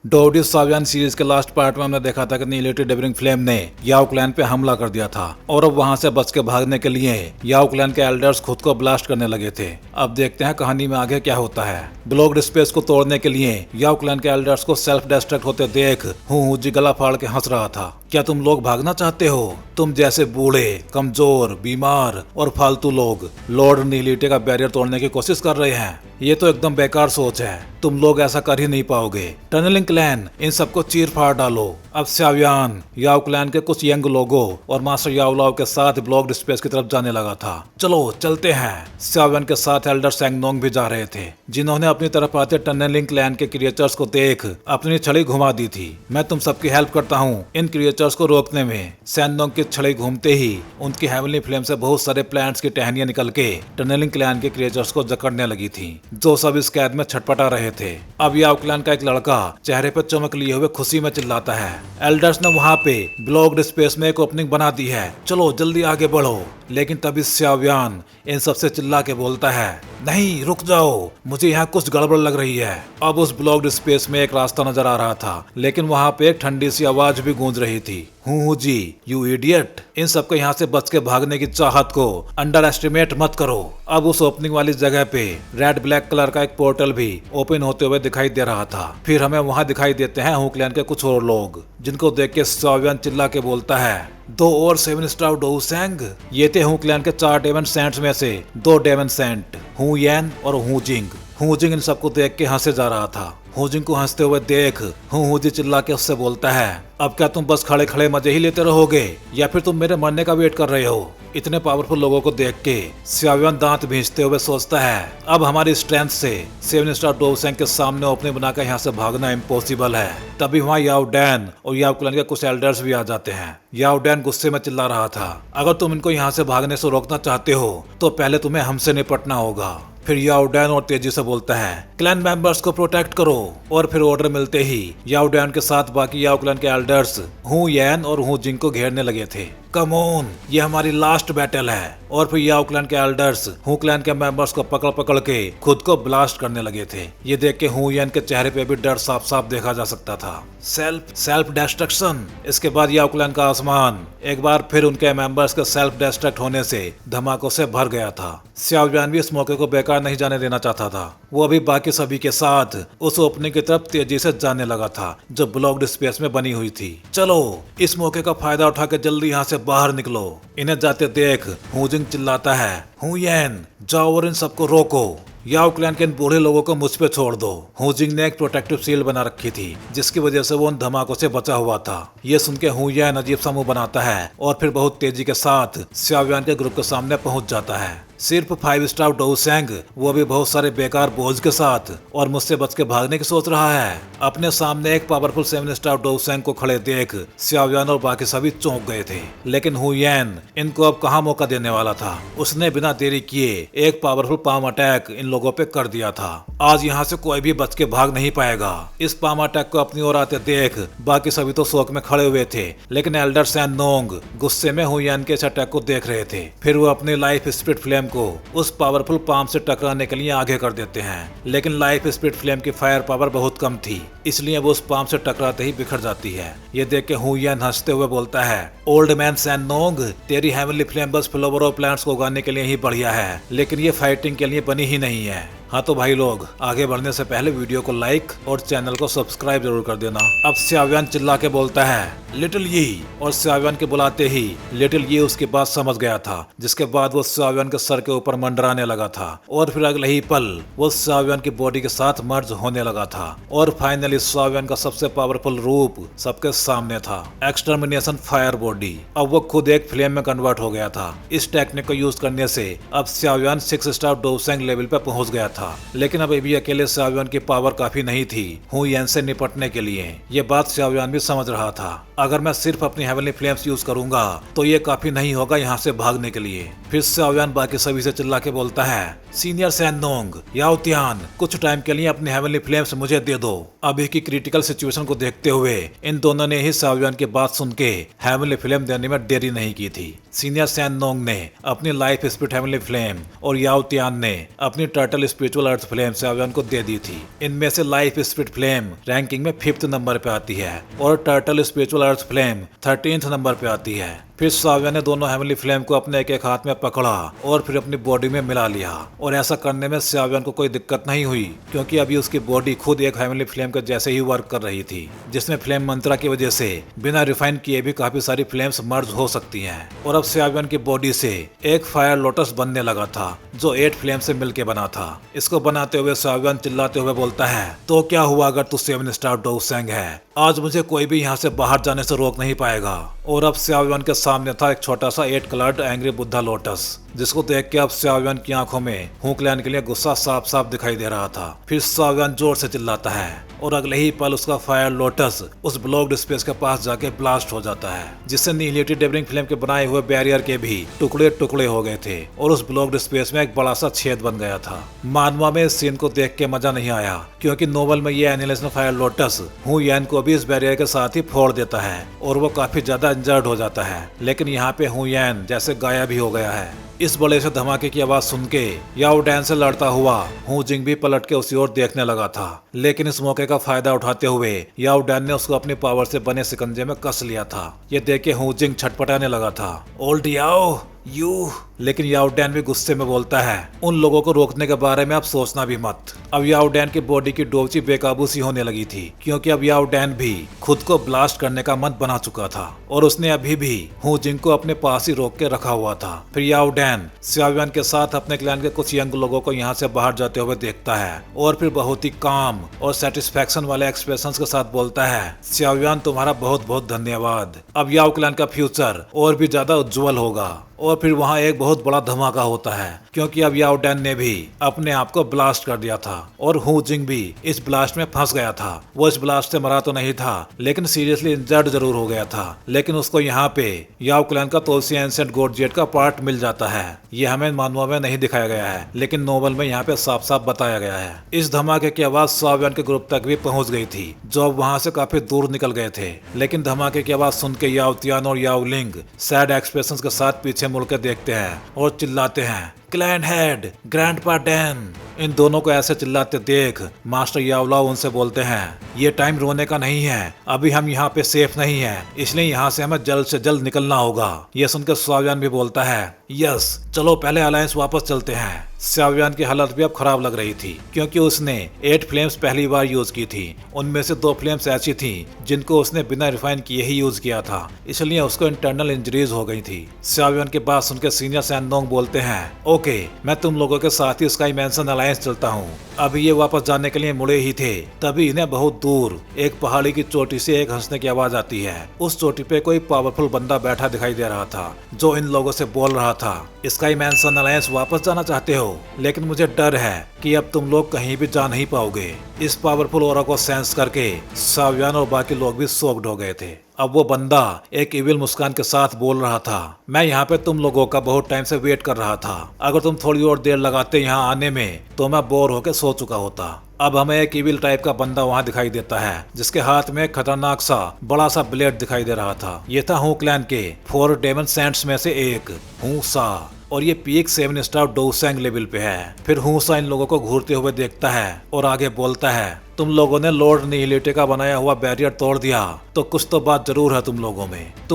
डोडी सावियान series के last part में हमने देखा था कि नीलेटी डेविलिंग फ्लेम ने याओ क्लैन पे हमला कर दिया था और अब वहां से बच के भागने के लिए याओ क्लैन के एल्डर्स खुद को ब्लास्ट करने लगे थे। अब देखते हैं कहानी में आगे क्या होता है। ब्लॉक्ड स्पेस को तोड़ने के लिए याओ क्लैन के एल्डर्स को सेल्फ डिस्ट्रक्ट होते देख हुजी गला फाड़ के हंस रहा था। क्या तुम लोग भागना चाहते हो? तुम जैसे बूढ़े, कमजोर, बीमार और फालतू लोग लॉर्ड नीलेटी का बैरियर तोड़ने की कोशिश कर रहे हैं। ये तो एकदम बेकार सोच है। तुम लोग ऐसा कर ही नहीं पाओगे। टनलिंग क्लैन, इन सबको चीर फाड़ डालो। अब सावियान याओ क्लैन के कुछ यंग लोगों और मास्टर याओ लाओ के साथ ब्लॉक्ड स्पेस की तरफ जाने लगा था। चलो चलते हैं। सावियान के साथ एल्डर सैंगनोंग भी जा रहे थे, जिन्होंने अपनी तरफ आते टनलिंग क्लैन के क्रिएचर्स को देख अपनी छड़ी घुमा दी थी। मैं तुम सबकी हेल्प करता हूँ इन क्रिएचर्स को रोकने में। सैंगनोंग की छड़ी घूमते ही उनकी हेवनली फ्लेम से बहुत सारे प्लांट्स की टहनियां निकल के टनलिंग क्लैन के क्रिएचर्स को जकड़ने लगी थी, जो सब इस कैद में छटपटा रहे थे। अब याओ क्लैन का एक लड़का चेहरे पर चमक लिए हुए खुशी में चिल्लाता है, एल्डर्स ने वहां पे ब्लॉक्ड स्पेस में एक ओपनिंग बना दी है, चलो जल्दी आगे बढ़ो। लेकिन तभी सावियान इन सबसे चिल्ला के बोलता है, नहीं रुक जाओ, मुझे यहाँ कुछ गड़बड़ लग रही है। अब उस ब्लॉक्ड स्पेस में एक रास्ता नजर आ रहा था, लेकिन वहाँ पे एक ठंडी सी आवाज भी गूंज रही थी, हूँ जी यू इडियट, इन सबको यहाँ से बच के भागने की चाहत को अंडर एस्टिमेट मत करो। अब उस ओपनिंग वाली जगह पे रेड ब्लैक कलर का एक पोर्टल भी ओपन होते हुए दिखाई दे रहा था। फिर हमें वहाँ दिखाई देते हैं हू क्लैन के कुछ और लोग, जिनको देख के सावियान चिल्ला के बोलता है, 2 और 7 स्टार डोउ सैंग। ये थे हू क्लैन के 4 डेमन सेंट्स में से 2 डेमन सेंट, हू येन और हू जिंग। हू जिंग इन सबको देख के हंसे जा रहा था। हू जिंग को हंसते हुए देख हू जी चिल्ला के उससे बोलता है, अब क्या तुम बस खड़े खड़े मजे ही लेते रहोगे या फिर तुम मेरे मरने का वेट कर रहे हो? इतने पावरफुल लोगों को देख के सावियान दांत भींचते हुए सोचता है, अब हमारी स्ट्रेंथ से 7 स्टार डोउ सैंग के सामने ओपनिंग बनाकर यहाँ से भागना इम्पॉसिबल है। तभी वहाँ याओ डैन और याओ क्लैन के कुछ एल्डर्स भी आ जाते हैं। याओ डैन गुस्से में चिल्ला रहा था, अगर तुम इनको यहाँ से भागने से रोकना चाहते हो तो पहले तुम्हें हमसे निपटना होगा। फिर याओ डैन और तेजी से बोलता है, क्लैन मेंबर्स को प्रोटेक्ट करो। और फिर ऑर्डर मिलते ही याओ डैन के साथ बाकी याओ क्लैन के एल्डर्स हू येन और हू जिंग को घेरने लगे थे। कम ऑन, ये हमारी लास्ट बैटल है। और फिर याओ क्लैन के एल्डर्स हू क्लैन के मेंबर्स को पकड़ पकड़ के खुद को ब्लास्ट करने लगे थे। ये देख के हू येन के चेहरे पे भी डर साफ साफ देखा जा सकता था। Self destruction. इसके बाद याओ क्लैन का आसमान एक बार फिर उनके मेंबर्स के सेल्फ डिस्ट्रक्ट होने से धमाकों से भर गया था। सावियान भी इस मौके को बेकार नहीं जाने देना चाहता था। वो अभी बाकी सभी के साथ उस ओपनिंग की तरफ तेजी से जाने लगा था जो ब्लॉक्ड स्पेस में बनी हुई थी। चलो इस मौके का फायदा उठा के जल्दी यहाँ से बाहर निकलो। इन्हें जाते देख हू जिंग चिल्लाता है, हू येन जाओ और इन सबको रोको। याओ क्लैन के इन बूढ़े लोगों को मुझ पे छोड़ दो। हू जिंग ने एक प्रोटेक्टिव शील्ड बना रखी थी, जिसकी वजह से वो उन धमाकों से बचा हुआ था। ये सुन के हू येन अजीब सा मुंह बनाता है और फिर बहुत तेजी के साथ सावियान के ग्रुप के सामने पहुंच जाता है। सिर्फ 5 स्टार डोउ सैंग, वो भी बहुत सारे बेकार बोझ के साथ, और मुझसे बच के भागने की सोच रहा है। अपने सामने एक पावरफुल 7 स्टार डोउ सैंग को खड़े देख सावियान और बाकी सभी चौंक गए थे। लेकिन हू येन इनको अब कहाँ मौका देने वाला था। उसने बिना देरी किए एक पावरफुल पाम अटैक इन लोगों पे कर दिया था। आज यहाँ से कोई भी बच के भाग नहीं पाएगा। इस पाम अटैक को अपनी ओर आते देख बाकी सभी तो शौक में खड़े हुए थे, लेकिन एल्डर सैंगनोंग गुस्से में हू येन के इस अटैक को देख रहे थे। फिर वो अपनी लाइफ स्पिरिट फ्लेम को उस पावरफुल पाम से टकराने के लिए आगे कर देते हैं, लेकिन लाइफ स्पिरिट फ्लेम की फायर पावर बहुत कम थी, इसलिए वो उस पाम से टकराते ही बिखर जाती है। ये देख के हू येन हंसते हुए बोलता है, ओल्ड मैन सैंगनोंग, तेरी हेवनली फ्लेम बस फ्लावर और प्लांट्स को उगाने के लिए ही बढ़िया है, लेकिन ये फाइटिंग के लिए बनी ही नहीं है। हाँ तो भाई लोग, आगे बढ़ने से पहले वीडियो को लाइक और चैनल को सब्सक्राइब जरूर कर देना। अब सावियान चिल्ला के बोलता है, लिटिल यी, और सावियान के बुलाते ही लिटिल यी उसकी बात समझ गया था, जिसके बाद वो सावियान के सर के ऊपर मंडराने लगा था और फिर अगले ही पल वो सावियान की बॉडी के साथ मर्ज होने लगा था और फाइनली सावियान का सबसे पावरफुल रूप सबके सामने था, एक्सटर्मिनेशन फायर बॉडी। अब वो खुद एक फ्लेम में कन्वर्ट हो गया था। इस टेक्निक को यूज करने से अब सावियान 6 स्टार डोउ सैंग लेवल पे पहुंच गया था। लेकिन अब भी अकेले सावियान की पावर काफी नहीं थी हू येन से निपटने के लिए। ये बात सावियान भी समझ रहा था। अगर मैं सिर्फ अपनी हेवनली फ्लेम्स यूज करूंगा तो ये काफी नहीं होगा यहाँ से भागने के लिए। फिर सावियान बाकी सभी से चिल्ला के बोलता है, सीनियर सैंगनोंग, याओ त्यान, कुछ टाइम के लिए अपनी हेवनली फ्लेम्स मुझे दे दो। अभी की क्रिटिकल सिचुएशन को देखते हुए इन दोनों ने ही सावियान की बात सुन के हेवनली फ्लेम देने में देरी नहीं की थी। सीनियर सैंगनोंग ने अपनी लाइफ स्पिरिट हेवनली फ्लेम और याओ त्यान ने अपनी टर्टल स्पिरिट स्पिरिचुअल अर्थ फ्लेम श्याव्यान को दे दी थी। इनमें से लाइफ स्पिरिट फ्लेम रैंकिंग में 5th नंबर पे आती है और टर्टल स्पिरिचुअल अर्थ फ्लेम 13th नंबर पे आती है। फिर श्याव्यान ने दोनों हेवनली फ्लेम को अपने एक एक हाथ में पकड़ा और फिर अपनी बॉडी में मिला लिया और ऐसा करने में श्याव्यान को कोई दिक्कत नहीं हुई क्योंकि अभी उसकी बॉडी खुद एक हेवनली फ्लेम के जैसे ही वर्क कर रही थी, जिसमें फ्लेम मंत्रा की वजह से बिना रिफाइन किए भी काफी सारी फ्लेम्स मर्ज हो सकती हैं। और अब श्याव्यान की बॉडी से एक फायर लोटस बनने लगा था जो 8 फ्लेम से मिलके बना था। इसको बनाते हुए श्याव्यान चिल्लाते हुए बोलता है, तो क्या हुआ अगर तू 7 स्टार डोउसेंग है, आज मुझे कोई भी यहाँ से बाहर जाने से रोक नहीं पाएगा। और अब श्याव्यान के सामने था एक छोटा सा 8 कलर्ड एंग्री बुद्धा लोटस, जिसको देख के अब श्याव्यान की आंखों में हुक्लैन के लिए गुस्सा साफ साफ दिखाई दे रहा था। फिर श्याव्यान जोर से चिल्लाता है और अगले ही पल उसका फायर लोटस उस ब्लॉक्ड स्पेस के पास जाके ब्लास्ट हो जाता है, जिससे नीलेटेड डेबरिंग फ्लेम के बनाए हुए बैरियर के भी टुकड़े टुकड़े हो गए थे और उस ब्लॉक्ड स्पेस में एक बड़ा सा छेद बन गया था। मानवा में इस सीन को देख के मजा नहीं आया क्योंकि नोवेल में ये एनिलेशन फायर लोटस हु यान को भी इस बैरियर के साथ ही फोड़ देता है और वो काफी ज्यादा इंजर्ड हो जाता है, लेकिन यहाँ पे हु यान जैसे गायब ही हो गया है। इस बड़े से धमाके की आवाज सुन के याओ डैन से लड़ता हुआ हु जिंग भी पलट के उसी ओर देखने लगा था, लेकिन इस मौके का फायदा उठाते हुए याओ डैन ने उसको अपनी पावर से बने सिकंजे में कस लिया था। ये देख के हु जिंग छटपटाने लगा था, ओल्ड याओ यू। लेकिन याओ डैन भी गुस्से में बोलता है, उन लोगों को रोकने के बारे में अब सोचना भी मत। अब याओ डैन की बॉडी की डोबची बेकाबू सी होने लगी थी क्योंकि अब याओ डैन भी खुद को ब्लास्ट करने का मन बना चुका था और उसने अभी भी हु जिंग को अपने पास ही रोक के रखा हुआ था। फिर याओ डैन श्याव्यान के साथ अपने क्लैन के कुछ यंग लोगों को यहाँ से बाहर जाते हुए देखता है और फिर बहुत ही काम और सेटिस्फेक्शन वाले एक्सप्रेशंस के साथ बोलता है, श्याव्यान तुम्हारा बहुत बहुत धन्यवाद। अब याओ क्लैन का फ्यूचर और भी ज्यादा उज्जवल होगा। और फिर वहाँ एक बहुत बड़ा धमाका होता है क्योंकि अब याओ डैन ने भी अपने आप को ब्लास्ट कर दिया था और हु जिंग भी इस ब्लास्ट में फंस गया था। वो इस ब्लास्ट से मरा तो नहीं था लेकिन सीरियसली इंजर्ड जरूर हो गया था, लेकिन उसको यहाँ पे याओ क्लैन का तोलसी एंसेंट गॉड जेट का पार्ट मिल जाता है। ये हमें मानवा में नहीं दिखाया गया है लेकिन नोवेल में यहाँ पे साफ साफ बताया गया है। इस धमाके की आवाज श्याव्यान के ग्रुप तक भी पहुंच गई थी जो अब वहाँ से काफी दूर निकल गए थे, लेकिन धमाके की आवाज सुन के याओ तियान और याओ लिंग सैड एक्सप्रेशन के साथ पीछे मुड़कर देखते हैं और चिल्लाते हैं, क्लैन हेड ग्रैंडपा डैन। इन दोनों को ऐसे चिल्लाते देख मास्टर याओलाओ उनसे बोलते हैं, ये टाइम रोने का नहीं है, अभी हम यहाँ पे सेफ नहीं है, इसलिए यहाँ से हमें जल्द से जल्द निकलना होगा। ये सुनकर श्याव्यान भी बोलता है, यस चलो पहले अलायंस वापस चलते हैं। श्याव्यान की हालत भी अब खराब लग रही थी क्योंकि उसने 8 फ्लेम्स पहली बार यूज की थी। उनमें से 2 फ्लेम्स ऐसी थी जिनको उसने बिना रिफाइन किए ही यूज किया था, इसलिए उसको इंटरनल इंजरीज हो गई थी। श्याव्यान के बात सुनकर सीनियर सैनडोंग बोलते हैं, ओके मैं तुम लोगों के साथ ही स्काई मैंसन अलायंस चलता हूँ। अभी ये वापस जाने के लिए मुड़े ही थे तभी इन्हें बहुत दूर एक पहाड़ी की चोटी से एक हंसने की आवाज आती है। उस चोटी पे कोई पावरफुल बंदा बैठा दिखाई दे रहा था जो इन लोगों से बोल रहा था, स्काई मैंसन अलायंस वापस जाना चाहते हो, लेकिन मुझे डर है कि अब तुम लोग कहीं भी जा नहीं पाओगे। इस पावरफुल ऑरा को सेंस करके श्याव्यान और बाकी लोग भी शॉक्ड हो गए थे। अब वो बंदा एक इविल मुस्कान के साथ बोल रहा था, मैं यहाँ पे तुम लोगों का बहुत टाइम से वेट कर रहा था, अगर तुम थोड़ी और देर लगाते यहाँ आने में तो मैं बोर होकर सो चुका होता। अब हमें एक इविल टाइप का बंदा वहाँ दिखाई देता है जिसके हाथ में एक खतरनाक सा बड़ा सा ब्लेड दिखाई दे रहा था। ये था हु क्लैन के 4 डेमन सेंट्स में से एक हु सा और ये पीक 7 स्टार डोउसेंग लेवल पे है। फिर हु सा इन लोगों को घूरते हुए देखता है और आगे बोलता है, तुम लोगों ने लॉर्ड निहिलेटे का बनाया हुआ बैरियर तोड़ दिया तो कुछ तो बात जरूर है तुम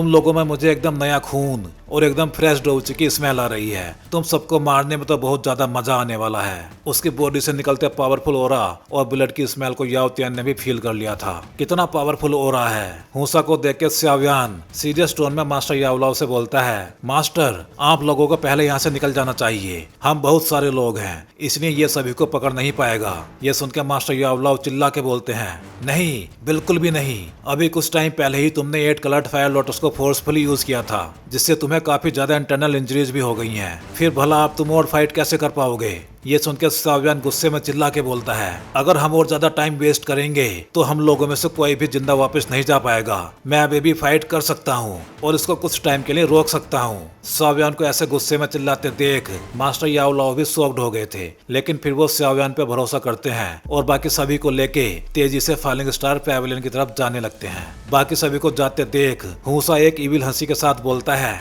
लोगों में मुझे एकदम नया खून और एकदम फ्रेश डोउची की स्मेल आ रही है। तुम सबको मारने में तो बहुत ज्यादा मजा आने वाला है। उसकी बॉडी से निकलते पावरफुल ओरा और ब्लड की स्मेल को याओ तियान ने भी फील कर लिया था। कितना पावरफुल ओरा है। हुसा को देख के श्याव्यान सीरियस टोन में मास्टर याओलाओ से बोलता है, मास्टर आप लोगों को पहले यहाँ से निकल जाना चाहिए, हम बहुत सारे लोग हैं इसलिए ये सभी को पकड़ नहीं पाएगा। ये सुनकर मास्टर याओलाओ चिल्ला के बोलते हैं, नहीं बिल्कुल भी नहीं, अभी कुछ टाइम पहले ही तुमने 8 कलर्ड फायर लोटस को फोर्सफुली यूज किया था जिससे तुम्हें काफी ज्यादा इंटरनल इंजरीज भी हो गई हैं। फिर भला आप तुम और फाइट कैसे कर पाओगे। ये सुनकर श्याव्यान गुस्से में चिल्ला के बोलता है, अगर हम और ज्यादा टाइम वेस्ट करेंगे तो हम लोगों में से कोई भी जिंदा वापस नहीं जा पाएगा। मैं अभी भी फाइट कर सकता हूँ और इसको कुछ टाइम के लिए रोक सकता हूँ। श्याव्यान को ऐसे गुस्से में चिल्लाते देख मास्टर याओलाओ भी शॉक्ड हो गए थे, लेकिन फिर वो श्याव्यान पे भरोसा करते हैं और बाकी सभी को लेके तेजी से फॉलिंग स्टार पैवेलियन की तरफ जाने लगते हैं। बाकी सभी को जाते देख हुसा एक इविल हंसी के साथ बोलता है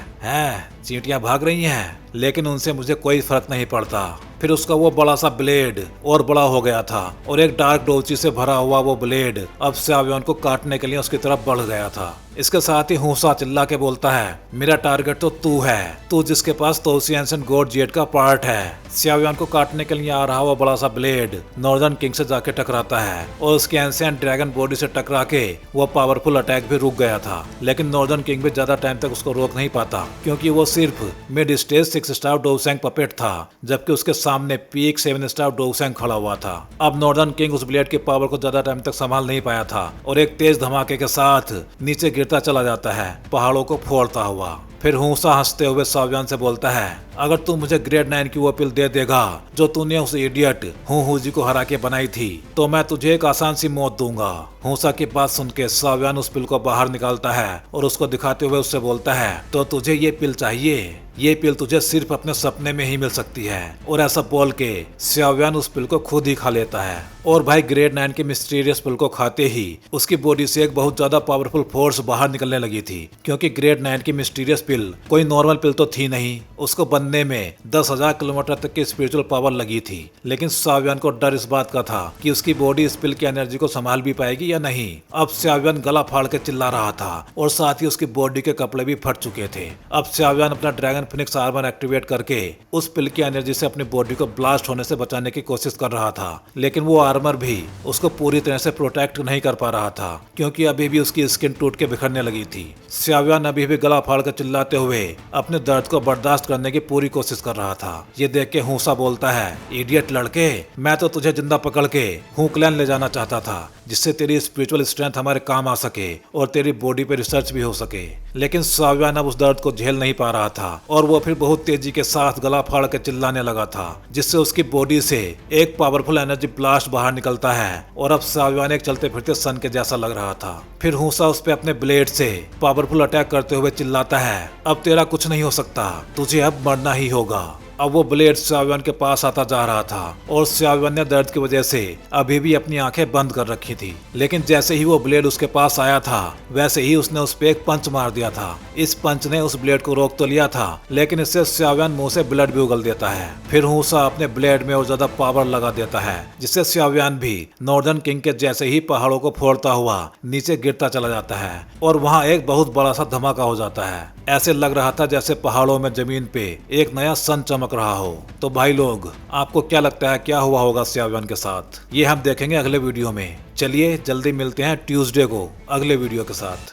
चींटियां भाग रही हैं, लेकिन उनसे मुझे कोई फर्क नहीं पड़ता। फिर उसका वो बड़ा सा ब्लेड और बड़ा हो गया था और एक डार्क डोची से भरा हुआ वो ब्लेड अब स्याव्यन को काटने के लिए उसकी तरफ बढ़ गया था। इसके साथ ही हुसा चिल्ला के बोलता है, मेरा टारगेट तो तू है, तू जिसके पास तोसी एंसेंट गॉड जेट का पार्ट है। स्याव्यन को काटने के लिए आ रहा वो बड़ा सा ब्लेड नॉर्दर्न किंग से जाके टकराता है और उसके एंसेंट ड्रैगन बॉडी से टकरा के वो पावरफुल अटैक भी रुक गया था। लेकिन नॉर्दर्न किंग भी ज्यादा टाइम तक उसको रोक नहीं पाता, क्योंकि वो सिर्फ मिड स्टेज 6 स्टार डोसेंग पपेट था, जबकि उसके सामने पीक 7 स्टार डोसेंग खड़ा हुआ था। अब नॉर्दर्न किंग उस ब्लेड की पावर को ज्यादा टाइम तक संभाल नहीं पाया था और एक तेज धमाके के साथ नीचे गिरता चला जाता है, पहाड़ों को फोड़ता हुआ। फिर हुसा हंसते हुए साव्यान से बोलता है, अगर तू मुझे ग्रेड 9 की वो पिल दे देगा जो तूने उस इडियट हुजी को हरा के बनाई थी, तो मैं तुझे एक आसान सी मौत दूंगा। हुसा की बात सुन के साव्यान उस पिल को बाहर निकालता है और उसको दिखाते हुए उससे बोलता है, तो तुझे ये पिल चाहिए? ये पिल तुझे सिर्फ अपने सपने में ही मिल सकती है। और ऐसा बोल के साव्यान उस पिल को खुद ही खा लेता है। और भाई ग्रेड 9 के मिस्टीरियस पिल को खाते ही उसकी बॉडी से एक बहुत ज्यादा पावरफुल फोर्स बाहर निकलने लगी थी, क्योंकि ग्रेड 9 की मिस्टीरियस पिल कोई नॉर्मल पिल तो थी नहीं, उसको बनने में 10,000 किलोमीटर तक की स्पिरिचुअल पावर लगी थी। लेकिन साव्यान को डर इस बात का था कि उसकी बॉडी इस पिल की एनर्जी को संभाल भी पाएगी या नहीं। अब साव्यान गला फाड़ के चिल्ला रहा था और साथ ही उसकी बॉडी के कपड़े भी फट चुके थे। अब साव्यान अपना ड्रैगन फिनिक्स आर्मर एक्टिवेट करके उस पिल की एनर्जी से अपनी बॉडी को ब्लास्ट होने से बचाने की कोशिश कर रहा था, लेकिन वो आर्मर भी उसको पूरी तरह से प्रोटेक्ट नहीं कर पा रहा था, क्योंकि अभी भी उसकी स्किन टूट के बिखरने लगी थी। साव्यान अभी भी गला फाड़ कर चिल्लाते हुए अपने दर्द को बर्दाश्त करने की पूरी कोशिश कर रहा था। ये देख के हुसा बोलता है, इडियट लड़के, मैं तो तुझे जिंदा पकड़ के हुक्लैंड ले जाना चाहता था, जिससे तेरी स्पिरिचुअल स्ट्रेंथ हमारे काम आ सके और तेरी बॉडी पे रिसर्च भी हो सके। लेकिन साव्यान अब उस दर्द को झेल नहीं पा रहा था और वो फिर बहुत तेजी के साथ गला फाड़ के चिल्लाने लगा था, जिससे उसकी बॉडी से एक पावरफुल एनर्जी ब्लास्ट बाहर निकलता है और अब साव्यान एक चलते फिरते सन के जैसा लग रहा था। फिर हुसा उस पे अपने ब्लेड से पावरफुल अटैक करते हुए चिल्लाता है, अब तेरा कुछ नहीं हो सकता, तुझे अब मरना ही होगा। अब वो ब्लेड साव्यान के पास आता जा रहा था और साव्यान ने दर्द की वजह से अभी भी अपनी आंखें बंद कर रखी थी। लेकिन जैसे ही वो ब्लेड उसके पास आया था, वैसे ही उसने उस पे एक पंच मार दिया था। इस पंच ने उस ब्लेड को रोक तो लिया था, लेकिन इससे साव्यान मुंह से ब्लड भी उगल देता है। फिर हुसा अपने ब्लेड में और ज्यादा पावर लगा देता है, जिससे साव्यान भी नॉर्दर्न किंग के जैसे ही पहाड़ों को फोड़ता हुआ नीचे गिरता चला जाता है और वहाँ एक बहुत बड़ा सा धमाका हो जाता है। ऐसे लग रहा था जैसे पहाड़ों में जमीन पे एक नया सन चमक रहा हो। तो भाई लोग, आपको क्या लगता है क्या हुआ होगा साव्यान के साथ? ये हम देखेंगे अगले वीडियो में। चलिए जल्दी मिलते हैं ट्यूसडे को अगले वीडियो के साथ।